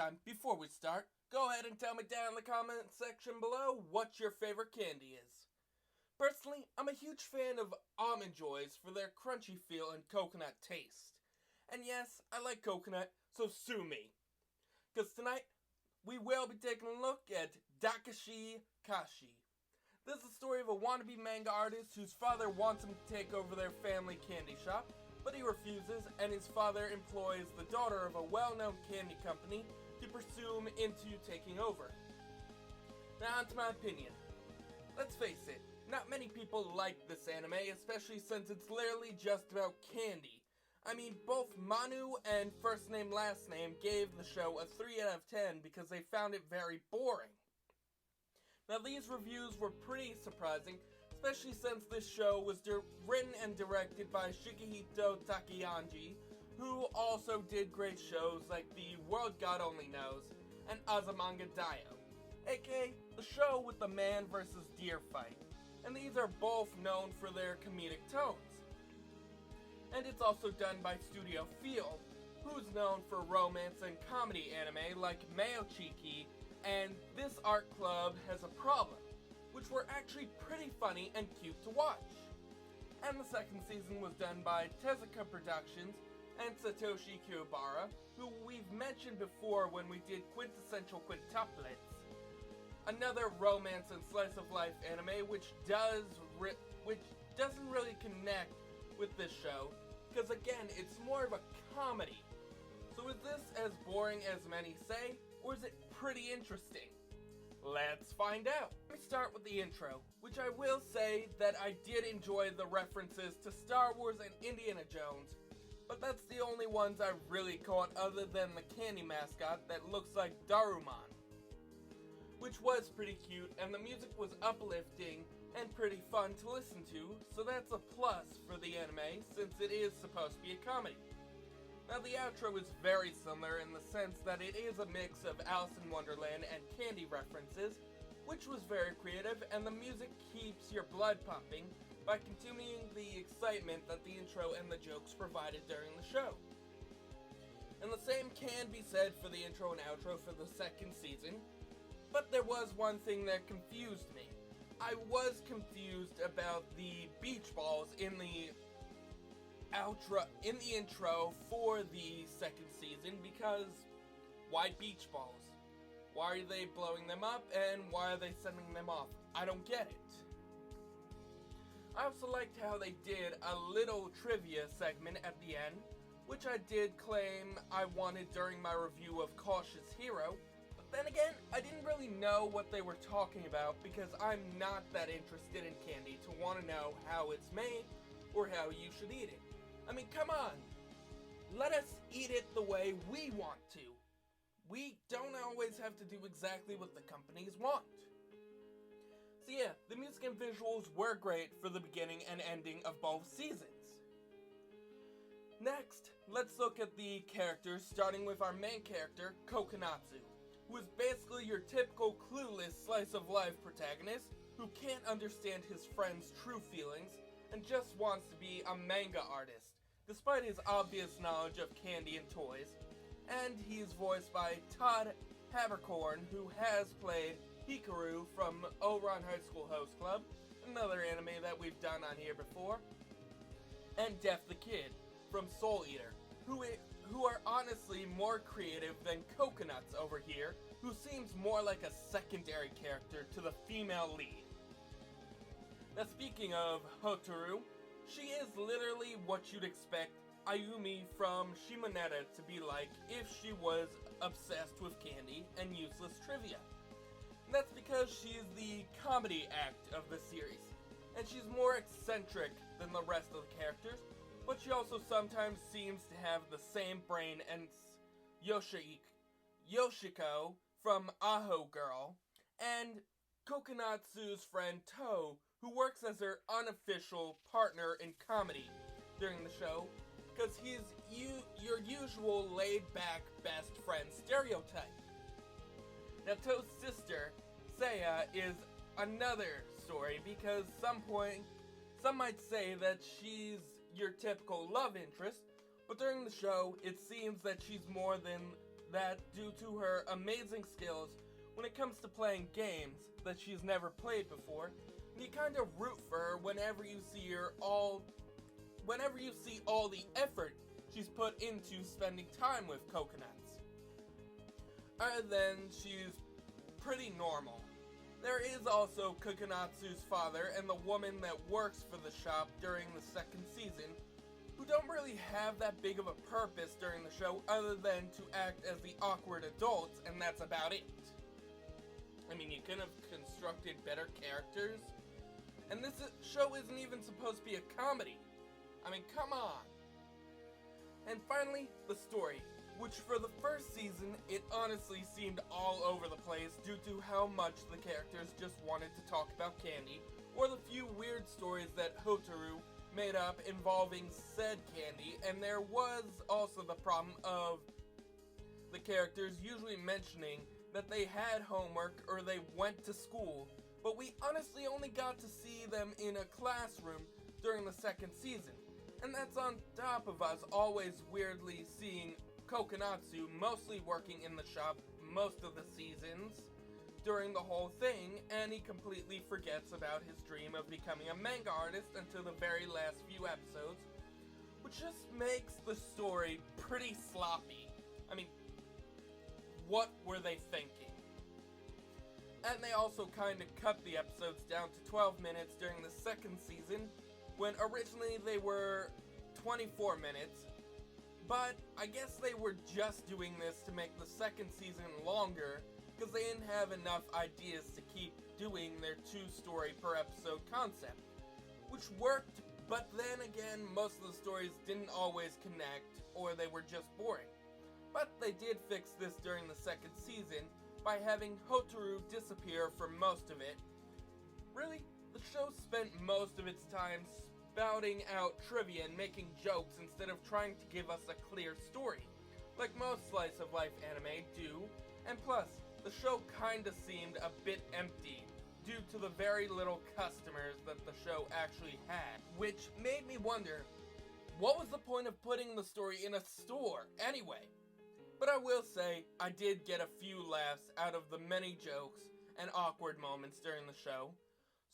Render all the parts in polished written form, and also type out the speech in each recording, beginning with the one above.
time, before we start, go ahead and tell me down in the comment section below what your favorite candy is. Personally, I'm a huge fan of Almond Joys for their crunchy feel and coconut taste. And yes, I like coconut, so sue me. Because tonight, we will be taking a look at Dagashi Kashi. This is the story of a wannabe manga artist whose father wants him to take over their family candy shop, but he refuses, and his father employs the daughter of a well-known candy company to pursue him into taking over. Now on to my opinion. Let's face it, not many people like this anime, especially since it's literally just about candy. I mean, both Manu and First Name Last Name gave the show a 3 out of 10 because they found it very boring. Now these reviews were pretty surprising, especially since this show was written and directed by Shigehito Takayanji, who also did great shows like The World God Only Knows and Azumanga Daioh, aka the show with the man versus deer fight, and these are both known for their comedic tones. And it's also done by Studio Field, who's known for romance and comedy anime like Mayochiki, and this art club has a problem, which were actually pretty funny and cute to watch. And the second season was done by Tezuka Productions and Satoshi Kuwabara, who we've mentioned before when we did Quintessential Quintuplets, another romance and slice of life anime which doesn't really connect with this show, because again, it's more of a comedy. So is this as boring as many say, or is it pretty interesting? Let's find out. Let me start with the intro, which I will say that I did enjoy the references to Star Wars and Indiana Jones, but that's the only ones I really caught other than the candy mascot that looks like Daruman, which was pretty cute, and the music was uplifting and pretty fun to listen to, so that's a plus for the anime since it is supposed to be a comedy. Now the outro is very similar in the sense that it is a mix of Alice in Wonderland and candy references, which was very creative, and the music keeps your blood pumping by continuing the excitement that the intro and the jokes provided during the show. And the same can be said for the intro and outro for the second season, but there was one thing that confused me. I was confused about the beach balls in the intro for the second season, because why beach balls? Why are they blowing them up and why are they sending them off? I don't get it. I also liked how they did a little trivia segment at the end, which I did claim I wanted during my review of Cautious Hero. Then again, I didn't really know what they were talking about because I'm not that interested in candy to want to know how it's made or how you should eat it. I mean, come on! Let us eat it the way we want to. We don't always have to do exactly what the companies want. So yeah, the music and visuals were great for the beginning and ending of both seasons. Next, let's look at the characters, starting with our main character, Kokonatsu, who is basically your typical clueless slice-of-life protagonist who can't understand his friend's true feelings and just wants to be a manga artist, despite his obvious knowledge of candy and toys. And he's voiced by Todd Haberkorn, who has played Hikaru from Ouran High School Host Club, another anime that we've done on here before, and Def the Kid from Soul Eater, who are honestly more creative than Coconuts over here, who seems more like a secondary character to the female lead. Now speaking of Hotaru, she is literally what you'd expect Ayumi from Shimonetta to be like if she was obsessed with candy and useless trivia. And that's because she's the comedy act of the series, and she's more eccentric than the rest of the characters, but she also sometimes seems to have the same brain as Yoshiko from Aho Girl, and Kokonatsu's friend To, who works as her unofficial partner in comedy during the show, because he's your usual laid-back best friend stereotype. Now To's sister, Seiya, is another story because some might say that she's your typical love interest, but during the show, it seems that she's more than that due to her amazing skills when it comes to playing games that she's never played before, you kind of root for her whenever you see all the effort she's put into spending time with coconuts. Other than she's pretty normal. There is also Kokonatsu's father and the woman that works for the shop during the second season, who don't really have that big of a purpose during the show other than to act as the awkward adults, and that's about it. I mean, you could have constructed better characters, and this show isn't even supposed to be a comedy. I mean, come on. And finally, the story, which for the first season, it honestly seemed all over the place due to how much the characters just wanted to talk about candy, or the few weird stories that Hotaru made up involving said candy, and there was also the problem of the characters usually mentioning that they had homework or they went to school, but we honestly only got to see them in a classroom during the second season. And that's on top of us always weirdly seeing Kokonatsu mostly working in the shop most of the seasons during the whole thing, and he completely forgets about his dream of becoming a manga artist until the very last few episodes, which just makes the story pretty sloppy. I mean, what were they thinking? And they also kind of cut the episodes down to 12 minutes during the second season, when originally they were 24 minutes, but I guess they were just doing this to make the second season longer, because they didn't have enough ideas to keep doing their 2-story per episode concept, which worked, but then again, most of the stories didn't always connect, or they were just boring. But they did fix this during the second season by having Hotaru disappear for most of it. Really, the show spent most of its time spouting out trivia and making jokes instead of trying to give us a clear story, like most slice of life anime do, and plus, the show kinda seemed a bit empty due to the very little customers that the show actually had, which made me wonder, what was the point of putting the story in a store anyway? But I will say, I did get a few laughs out of the many jokes and awkward moments during the show,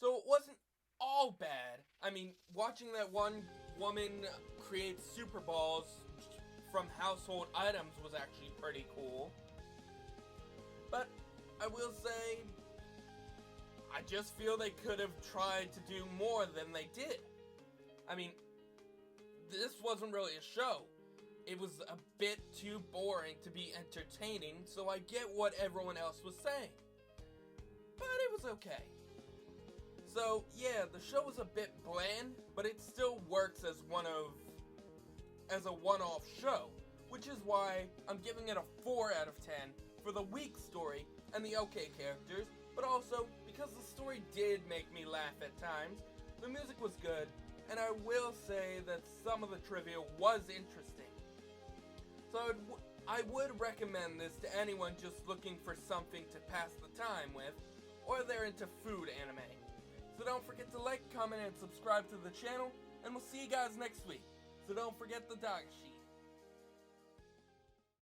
so it wasn't all bad. I mean, watching that one woman create super balls from household items was actually pretty cool. But I will say, I just feel they could have tried to do more than they did. I mean, this wasn't really a show. It was a bit too boring to be entertaining, so I get what everyone else was saying. But it was okay. So, yeah, the show was a bit bland, but it still works as a one-off show, which is why I'm giving it a 4 out of 10 for the weak story and the okay characters, but also because the story did make me laugh at times, the music was good, and I will say that some of the trivia was interesting. So I would recommend this to anyone just looking for something to pass the time with, or they're into food anime. So don't forget to like, comment, and subscribe to the channel, and we'll see you guys next week. So don't forget the Dagashi.